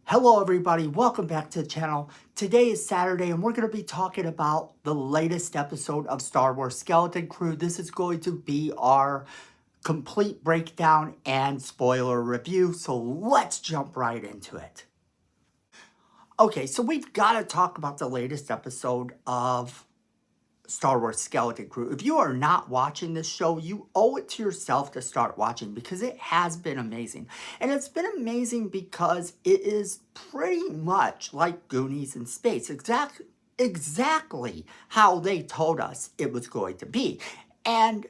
Hello everybody, welcome back to the channel. Today is Saturday and we're going to be talking about the latest episode of Star Wars Skeleton Crew. This is going to be our complete breakdown and spoiler review, so let's jump right into it. Okay, so we've got to talk about the latest episode of Star Wars Skeleton Crew. If you are not watching this show, you owe it to yourself to start watching because it has been amazing. And it's been amazing because it is pretty much like Goonies in space. Exactly how they told us it was going to be. And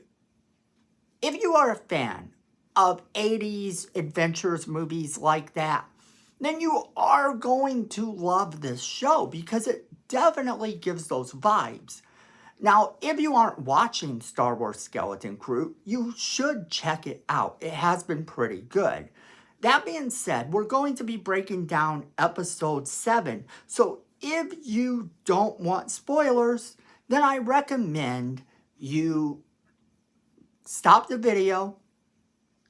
if you are a fan of 80s adventures movies like that, then you are going to love this show because it definitely gives those vibes. Now, if you aren't watching Star Wars Skeleton Crew, you should check it out. It has been pretty good. That being said, we're going to be breaking down episode 7. So if you don't want spoilers, then I recommend you stop the video,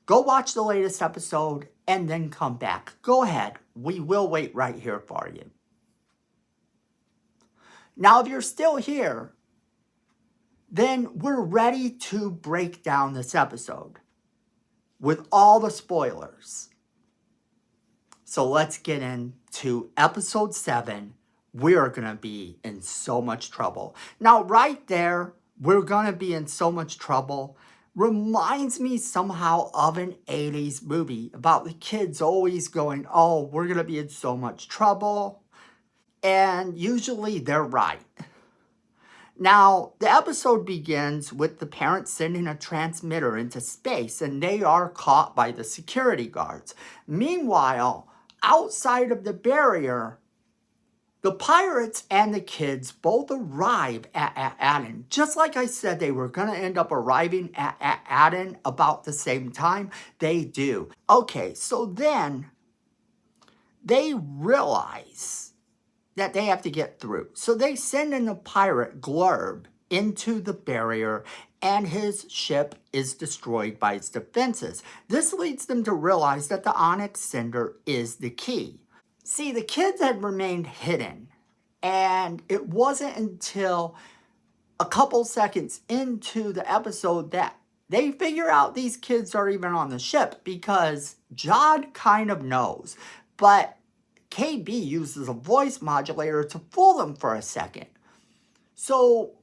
go watch the latest episode, and then come back. Go ahead. We will wait right here for you. Now, if you're still here, then we're ready to break down this episode with all the spoilers. So let's get into episode 7. We're going to be in so much trouble. Now, right there, we're going to be in so much trouble reminds me somehow of an 80s movie about the kids always going, oh, we're going to be in so much trouble. And usually they're right. Now, the episode begins with the parents sending a transmitter into space, and they are caught by the security guards. Meanwhile, outside of the barrier, the pirates and the kids both arrive at Aden. Just like I said, they were going to end up arriving at Aden about the same time. They do. Okay, so then they realize that they have to get through. So they send in the pirate Glurb into the barrier and his ship is destroyed by its defenses. This leads them to realize that the Onyx Cinder is the key. See, the kids had remained hidden, and it wasn't until a couple seconds into the episode that they figure out these kids are even on the ship because Jod kind of knows, but KB uses a voice modulator to fool them for a second. So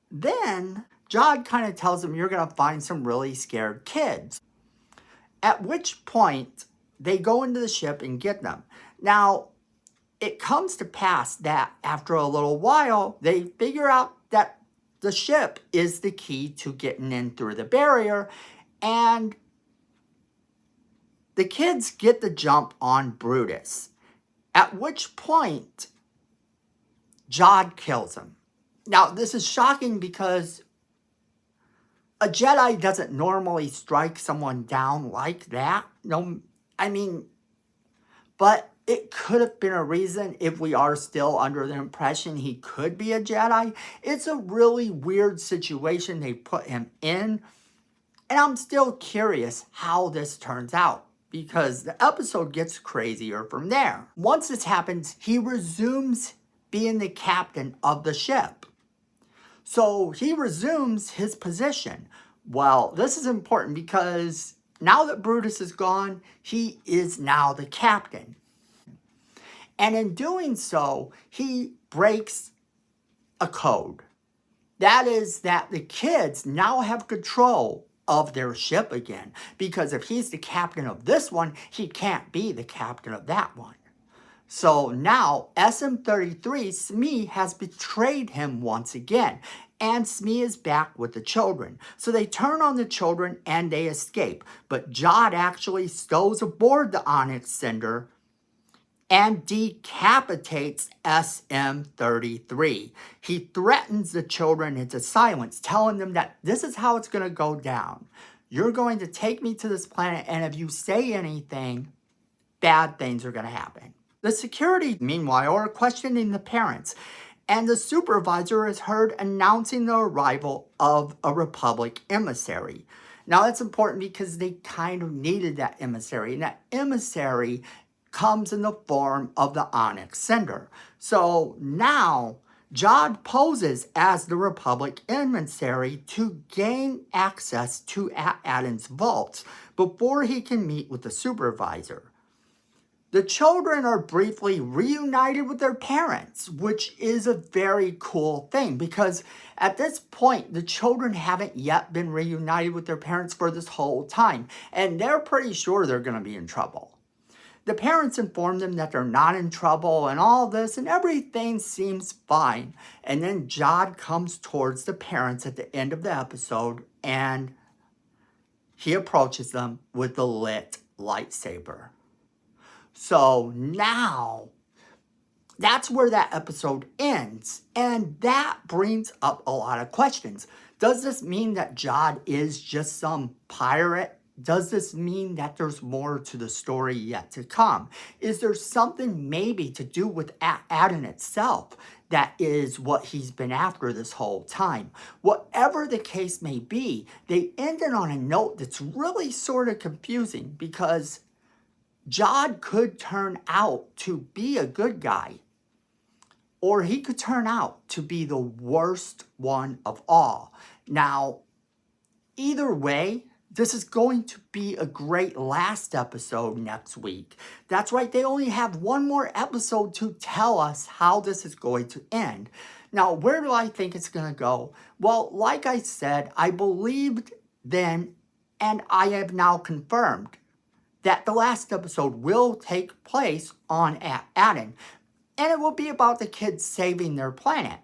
then Jod kind of tells them you're going to find some really scared kids. At which point they go into the ship and get them. Now, it comes to pass that after a little while, they figure out that the ship is the key to getting in through the barrier, and the kids get the jump on Brutus. At which point, Jod kills him. Now, this is shocking because a Jedi doesn't normally strike someone down like that. No, I mean, but it could have been a reason if we are still under the impression he could be a Jedi. It's a really weird situation they put him in. And I'm still curious how this turns out, because the episode gets crazier from there. Once this happens, he resumes being the captain of the ship. So he resumes his position. Well, this is important because now that Brutus is gone, he is now the captain. And in doing so, he breaks a code. That is that the kids now have control of their ship again. Because if he's the captain of this one, he can't be the captain of that one. So now SM-33, Smee, has betrayed him once again. And Smee is back with the children. So they turn on the children and they escape. But Jod actually stows aboard the Onyx Cinder and decapitates SM-33. He threatens the children into silence, telling them that this is how it's going to go down. You're going to take me to this planet, and if you say anything, bad things are going to happen. The security, meanwhile, are questioning the parents, and the supervisor is heard announcing the arrival of a Republic emissary. Now, that's important because they kind of needed that emissary, and that emissary comes in the form of the Onyx Cinder. So now Jod poses as the Republic emissary to gain access to Aden's vaults before he can meet with the supervisor. The children are briefly reunited with their parents, which is a very cool thing because at this point, the children haven't yet been reunited with their parents for this whole time, and they're pretty sure they're going to be in trouble. The parents inform them that they're not in trouble and all this, and everything seems fine. And then Jod comes towards the parents at the end of the episode, and he approaches them with the lit lightsaber. So now, that's where that episode ends, and that brings up a lot of questions. Does this mean that Jod is just some pirate? Does this mean that there's more to the story yet to come? Is there something maybe to do with Aden itself that is what he's been after this whole time? Whatever the case may be, they ended on a note that's really sort of confusing because Jod could turn out to be a good guy, or he could turn out to be the worst one of all. Now, either way, this is going to be a great last episode next week. That's right, they only have one more episode to tell us how this is going to end. Now, where do I think it's going to go? Well, like I said, I believed then, and I have now confirmed that the last episode will take place on Aden, and it will be about the kids saving their planet.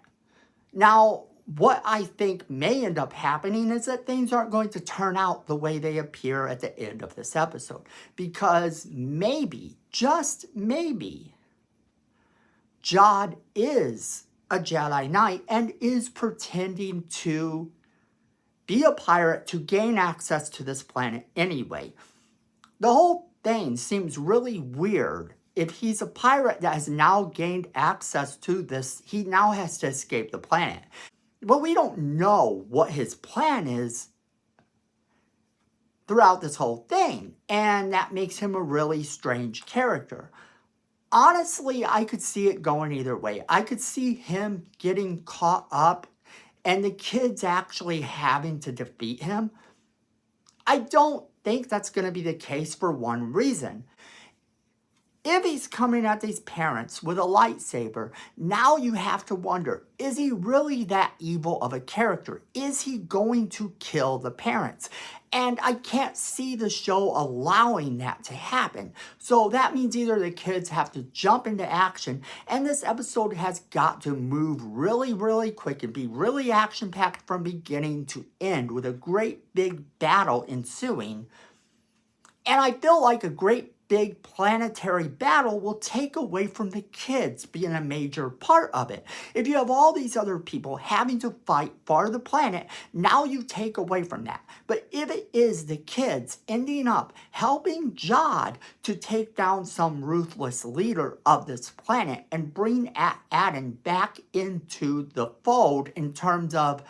Now, what I think may end up happening is that things aren't going to turn out the way they appear at the end of this episode. Because maybe, just maybe, Jod is a Jedi Knight and is pretending to be a pirate to gain access to this planet anyway. The whole thing seems really weird. If he's a pirate that has now gained access to this, he now has to escape the planet. But we don't know what his plan is throughout this whole thing, and that makes him a really strange character. Honestly, I could see it going either way. I could see him getting caught up and the kids actually having to defeat him. I don't think that's going to be the case for one reason. If he's coming at these parents with a lightsaber, now you have to wonder, is he really that evil of a character? Is he going to kill the parents? And I can't see the show allowing that to happen. So that means either the kids have to jump into action, and this episode has got to move really, really quick and be really action-packed from beginning to end with a great big battle ensuing. And I feel like a great big planetary battle will take away from the kids being a major part of it. If you have all these other people having to fight for the planet, now you take away from that. But if it is the kids ending up helping Jod to take down some ruthless leader of this planet and bring Aden back into the fold in terms of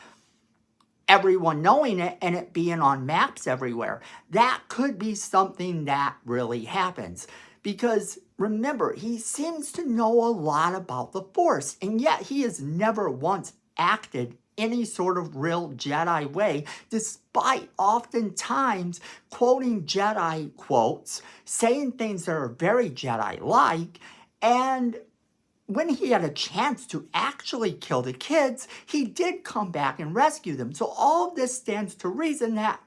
everyone knowing it and it being on maps everywhere, that could be something that really happens. Because remember, he seems to know a lot about the Force, and yet he has never once acted any sort of real Jedi way, despite oftentimes quoting Jedi quotes, saying things that are very Jedi-like, and when he had a chance to actually kill the kids, he did come back and rescue them. So all of this stands to reason that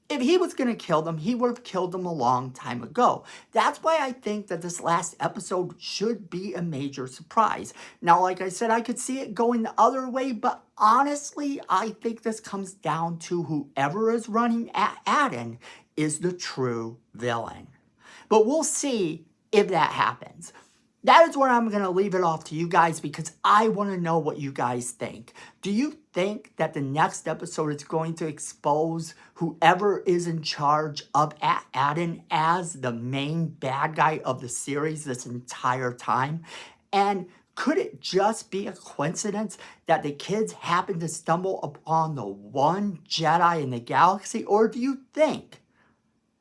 if he was going to kill them, he would have killed them a long time ago. That's why I think that this last episode should be a major surprise. Now, like I said, I could see it going the other way, but honestly, I think this comes down to whoever is running Aden is the true villain. But we'll see if that happens. That is where I'm going to leave it off to you guys because I want to know what you guys think. Do you think that the next episode is going to expose whoever is in charge of Aden as the main bad guy of the series this entire time? And could it just be a coincidence that the kids happen to stumble upon the one Jedi in the galaxy? Or do you think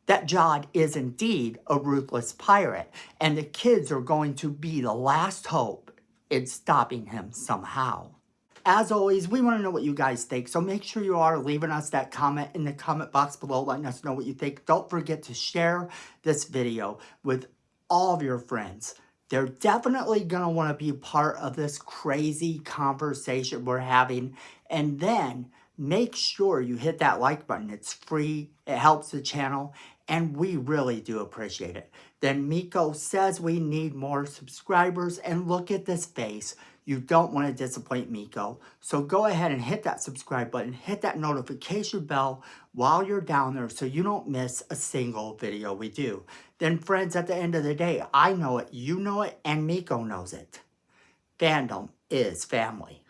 that Jod is indeed a ruthless pirate, and the kids are going to be the last hope in stopping him somehow. As always, we want to know what you guys think, so make sure you are leaving us that comment in the comment box below, letting us know what you think. Don't forget to share this video with all of your friends. They're definitely going to want to be part of this crazy conversation we're having. And then make sure you hit that like button. It's free. It helps the channel. And we really do appreciate it. Then Miko says we need more subscribers. And look at this face. You don't want to disappoint Miko. So go ahead and hit that subscribe button. Hit that notification bell while you're down there so you don't miss a single video we do. Then friends, at the end of the day, I know it, you know it, and Miko knows it. Fandom is family.